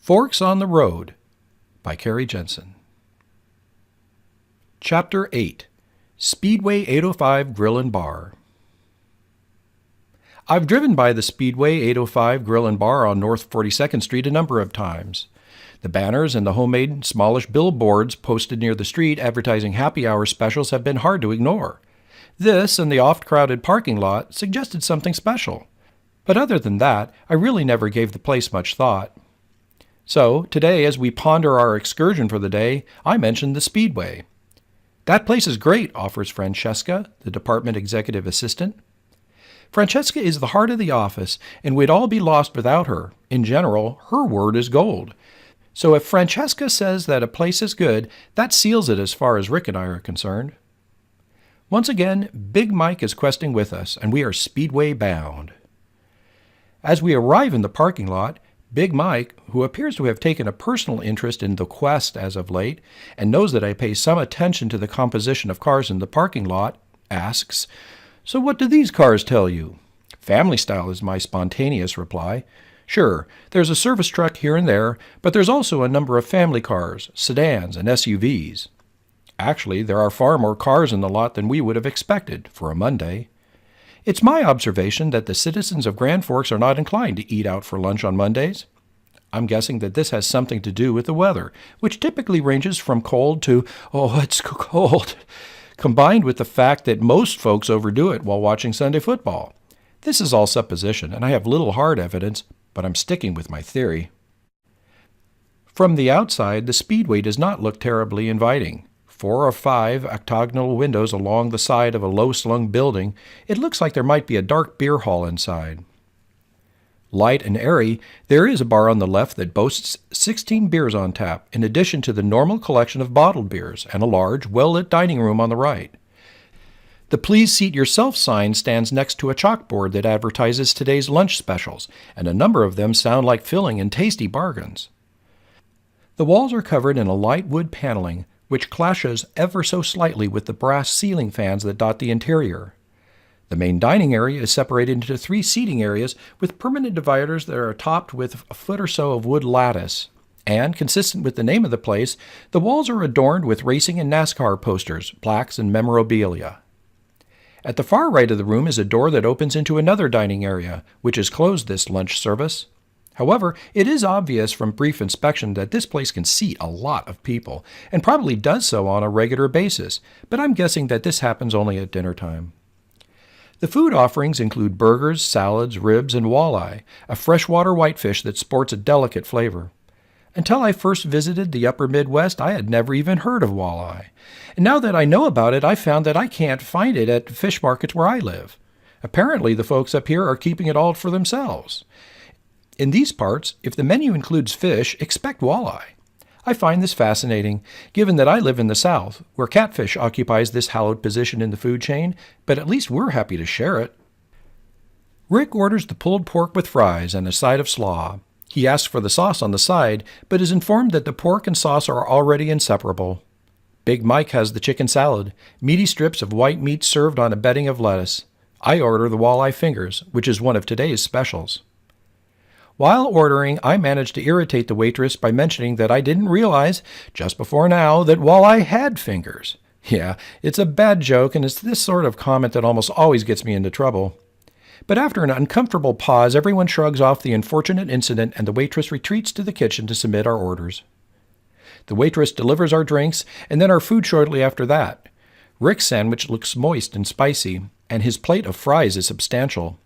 Forks on the Road by Cary, Jensen. Chapter 8. Speedway 805 Grill and Bar. I've driven by the Speedway 805 Grill and Bar on North 42nd Street a number of times. The banners and the homemade, smallish billboards posted near the street advertising happy hour specials have been hard to ignore. This and the oft-crowded parking lot suggested something special. But other than that, I really never gave the place much thought. So, today, as we ponder our excursion for the day, I mentioned the Speedway. "That place is great," offers Francesca, the department executive assistant. Francesca is the heart of the office, and we'd all be lost without her. In general, her word is gold. So if Francesca says that a place is good, that seals it as far as Rick and I are concerned. Once again, Big Mike is questing with us, and we are Speedway bound. As we arrive in the parking lot, Big Mike, who appears to have taken a personal interest in the quest as of late, and knows that I pay some attention to the composition of cars in the parking lot, asks, "So what do these cars tell you?" "Family style," is my spontaneous reply. "Sure, there's a service truck here and there, but there's also a number of family cars, sedans, and SUVs. Actually, there are far more cars in the lot than we would have expected for a Monday. It's my observation that the citizens of Grand Forks are not inclined to eat out for lunch on Mondays. I'm guessing that this has something to do with the weather, which typically ranges from cold to, oh, it's cold, combined with the fact that most folks overdo it while watching Sunday football. This is all supposition, and I have little hard evidence, but I'm sticking with my theory. From the outside, the Speedway does not look terribly inviting. 4 or 5 octagonal windows along the side of a low-slung building, it looks like there might be a dark beer hall inside. Light and airy, there is a bar on the left that boasts 16 beers on tap, in addition to the normal collection of bottled beers, and a large, well-lit dining room on the right. The Please Seat Yourself sign stands next to a chalkboard that advertises today's lunch specials, and a number of them sound like filling and tasty bargains. The walls are covered in a light wood paneling, which clashes ever so slightly with the brass ceiling fans that dot the interior. The main dining area is separated into 3 seating areas with permanent dividers that are topped with a foot or so of wood lattice. And, consistent with the name of the place, the walls are adorned with racing and NASCAR posters, plaques, and memorabilia. At the far right of the room is a door that opens into another dining area, which is closed this lunch service. However, it is obvious from brief inspection that this place can seat a lot of people, and probably does so on a regular basis, but I'm guessing that this happens only at dinner time. The food offerings include burgers, salads, ribs, and walleye, a freshwater whitefish that sports a delicate flavor. Until I first visited the upper Midwest, I had never even heard of walleye. And now that I know about it, I found that I can't find it at fish markets where I live. Apparently, the folks up here are keeping it all for themselves. In these parts, if the menu includes fish, expect walleye. I find this fascinating, given that I live in the South, where catfish occupies this hallowed position in the food chain, but at least we're happy to share it. Rick orders the pulled pork with fries and a side of slaw. He asks for the sauce on the side, but is informed that the pork and sauce are already inseparable. Big Mike has the chicken salad, meaty strips of white meat served on a bedding of lettuce. I order the walleye fingers, which is one of today's specials. While ordering, I managed to irritate the waitress by mentioning that I didn't realize, just before now, that walleye had fingers. Yeah, it's a bad joke, and it's this sort of comment that almost always gets me into trouble. But after an uncomfortable pause, everyone shrugs off the unfortunate incident, and the waitress retreats to the kitchen to submit our orders. The waitress delivers our drinks, and then our food shortly after that. Rick's sandwich looks moist and spicy, and his plate of fries is substantial.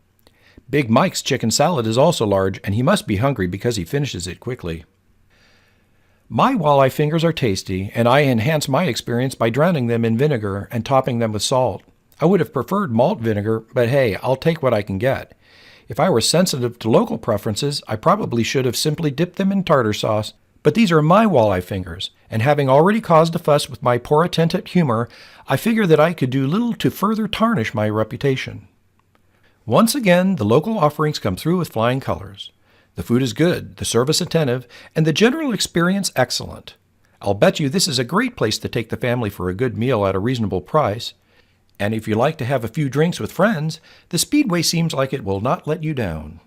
Big Mike's chicken salad is also large, and he must be hungry because he finishes it quickly. My walleye fingers are tasty, and I enhance my experience by drowning them in vinegar and topping them with salt. I would have preferred malt vinegar, but hey, I'll take what I can get. If I were sensitive to local preferences, I probably should have simply dipped them in tartar sauce, but these are my walleye fingers, and having already caused a fuss with my poor attempt at humor, I figure that I could do little to further tarnish my reputation. Once again, the local offerings come through with flying colors. The food is good, the service attentive, and the general experience excellent. I'll bet you this is a great place to take the family for a good meal at a reasonable price. And if you like to have a few drinks with friends, the Speedway seems like it will not let you down.